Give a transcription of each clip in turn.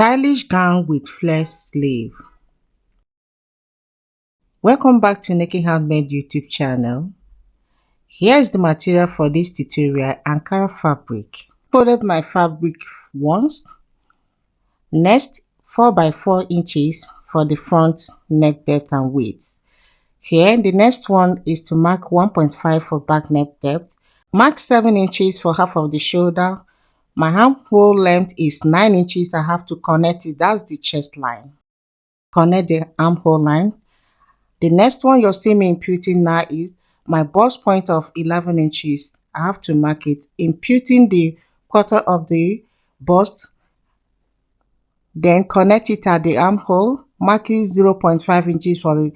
Stylish gown with flare sleeve. Welcome back to Naked Handmade YouTube channel. Here is the material for this tutorial: Ankara fabric. Folded my fabric once. Next, 4 by 4 inches for the front neck depth and width. Here, the next one is to mark 1.5 for back neck depth. Mark 7 inches for half of the shoulder. My armhole length is 9 inches. I have to connect it. That's the chest line. Connect the armhole line. The next one you'll see me imputing now is my bust point of 11 inches. I have to mark it, imputing the quarter of the bust, then connect it at the armhole, marking 0.5 inches for the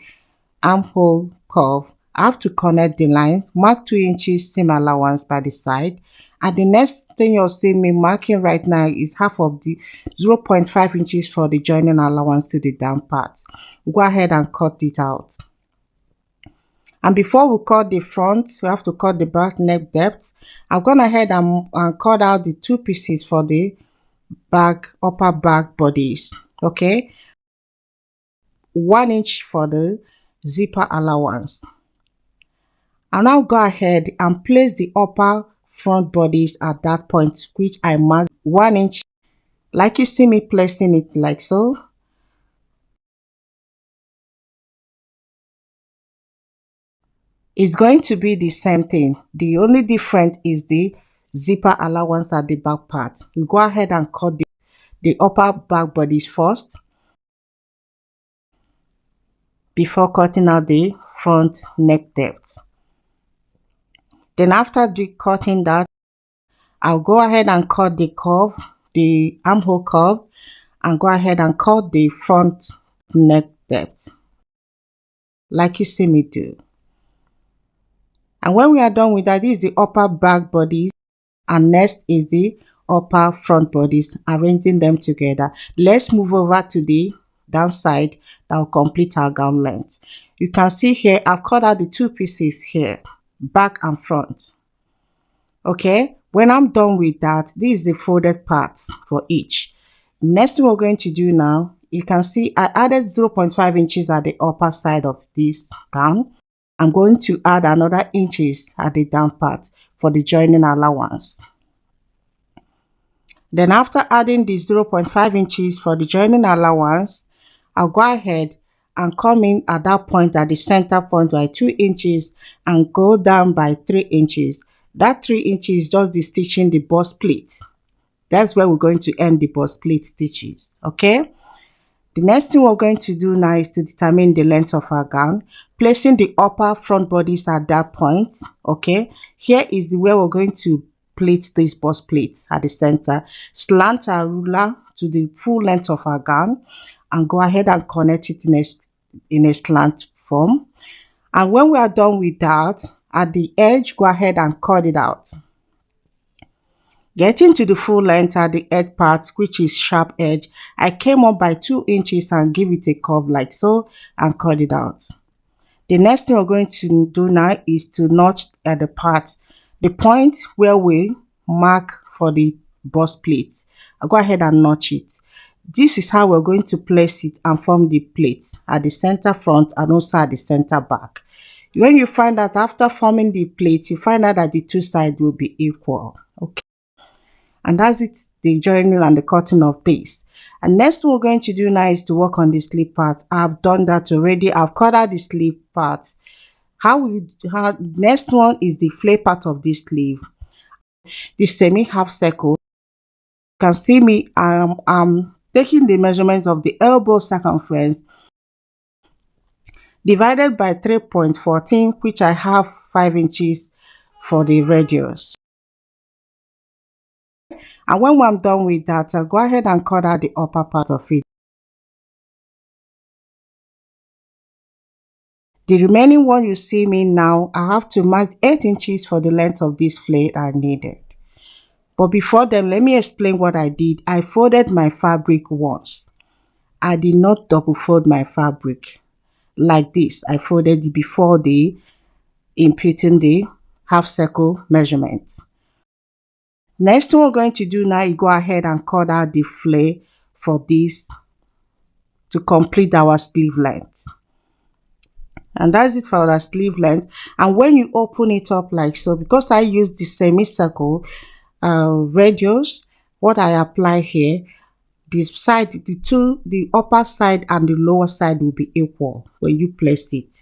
armhole curve. I have to connect the lines, mark 2 inches seam allowance by the side. And the next thing you'll see me marking right now is half of the 0.5 inches for the joining allowance to the down part. Go ahead and cut it out. And before we cut the front, we have to cut the back neck depth. I've gone ahead and cut out the 2 pieces for the back, upper back bodice. Okay, 1 inch for the zipper allowance. I'll now go ahead and place the upper front bodice at that point, which I marked 1 inch, like you see me placing it like so. It's going to be the same thing. The only difference is the zipper allowance at the back part. You go ahead and cut the upper back bodice first before cutting out the front neck depth. Then after cutting that, I'll go ahead and cut the curve, the armhole curve, and go ahead and cut the front neck depth, like you see me do. And when we are done with that, this is the upper back bodice, and next is the upper front bodice, arranging them together. Let's move over to the downside that will complete our gown length. You can see here I've cut out the 2 pieces here, back and front. Okay, when I'm done with that, this is the folded parts for each. Next thing we're going to do now, you can see I added 0.5 inches at the upper side of this gown. I'm going to add another inches at the down part for the joining allowance. Then after adding the 0.5 inches for the joining allowance, I'll go ahead and come in at that point at the center point by 2 inches and go down by 3 inches. That 3 inches is just the stitching the bust pleat. That's where we're going to end the bust pleat stitches. Okay. The next thing we're going to do now is to determine the length of our gown, placing the upper front bodice at that point. Okay, here is where we're going to plait this bust plate at the center. Slant our ruler to the full length of our gown and go ahead and connect it in a slant form. And when we are done with that, at the edge, go ahead and cut it out. Getting to the full length at the edge part, which is sharp edge, I came up by 2 inches and give it a curve like so and cut it out. The next thing we're going to do now is to notch at the part, the point where we mark for the bust plate. I'll go ahead and notch it. This is how we're going to place it and form the plate at the center front and also at the center back. When you find that after forming the plate, you find out that the 2 sides will be equal. Okay. And that's it, the joining and the cutting of this. And next we're going to do now is to work on the sleeve part. I've done that already. I've cut out the sleeve part. Next one is the flare part of this sleeve. The semi half circle. You can see me, I'm taking the measurement of the elbow circumference divided by 3.14, which I have 5 inches for the radius. And when I'm done with that, I'll go ahead and cut out the upper part of it. The remaining one you see me now, I have to mark 8 inches for the length of this flare I needed. But before then, let me explain what I did. I folded my fabric once. I did not double fold my fabric like this. I folded it before imputing the half circle measurement. Next thing we're going to do now is go ahead and cut out the flare for this to complete our sleeve length. And that's it for our sleeve length. And when you open it up like so, because I use the semicircle radius, what I apply here, this side, the upper side and the lower side will be equal when you place it.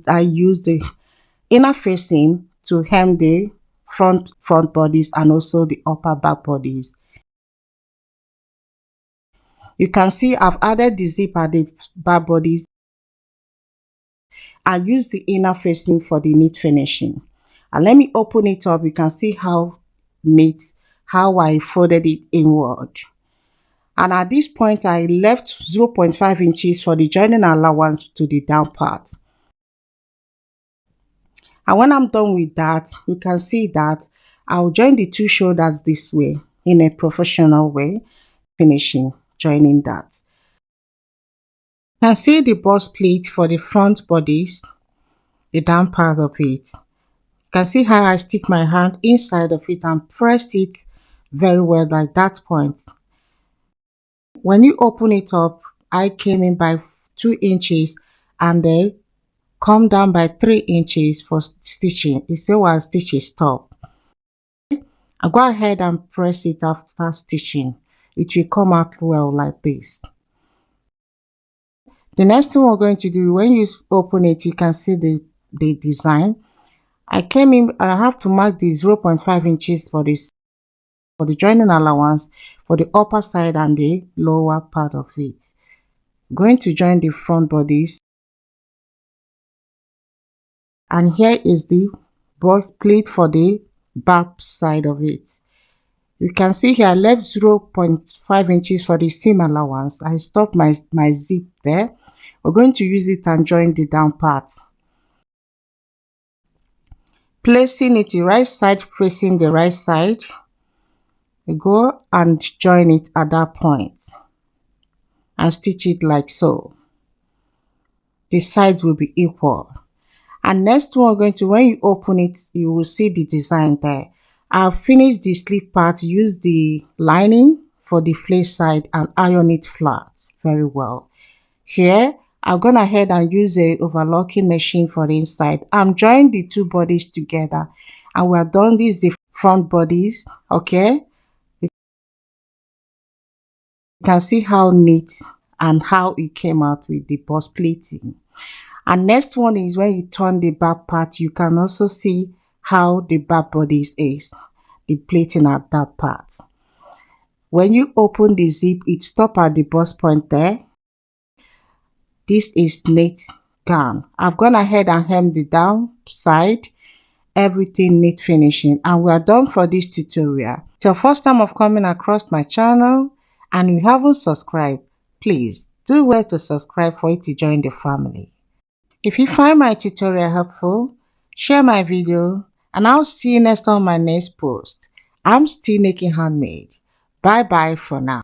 I use the inner facing to hem the front bodies and also the upper back bodies. You can see I've added the zip at the back bodies and use the inner facing for the knit finishing. And let me open it up. You can see how neat, how I folded it inward. And at this point I left 0.5 inches for the joining allowance to the down part. And when I'm done with that, you can see that I'll join the two shoulders this way in a professional way, finishing joining that. You can see the bust pleat for the front bodies, the down part of it. You can see how I stick my hand inside of it and press it very well like that point. When you open it up, I came in by 2 inches and then come down by 3 inches for stitching. You see while stitches stop. I go ahead and press it after stitching. It will come out well like this. The next thing we're going to do, when you open it, you can see the design. I came in, I have to mark the 0.5 inches for this, for the joining allowance for the upper side and the lower part of it. I'm going to join the front bodies. And here is the bust pleat for the back side of it. You can see here I left 0.5 inches for the seam allowance. I stopped my zip there. We're going to use it and join the down part. Placing it the right side facing the right side. You go and join it at that point and stitch it like so. The sides will be equal. And next one we're going to, when you open it, you will see the design there. I've finished the sleeve part, use the lining for the flace side and iron it flat very well. Here I've gone ahead and use a overlocking machine for the inside. I'm joining the two bodies together and we have done this the front bodies. Okay, you can see how neat and how it came out with the bust pleating. And next one is when you turn the back part, you can also see how the back bodies is, the plating at that part. When you open the zip, it stops at the bust point there. This is knit gown. I've gone ahead and hemmed the down side, everything knit finishing, and we are done for this tutorial. It's your first time of coming across my channel and you haven't subscribed, please do well to subscribe for you to join the family. If you find my tutorial helpful, share my video and I'll see you next on my next post. I'm still making handmade. Bye bye for now.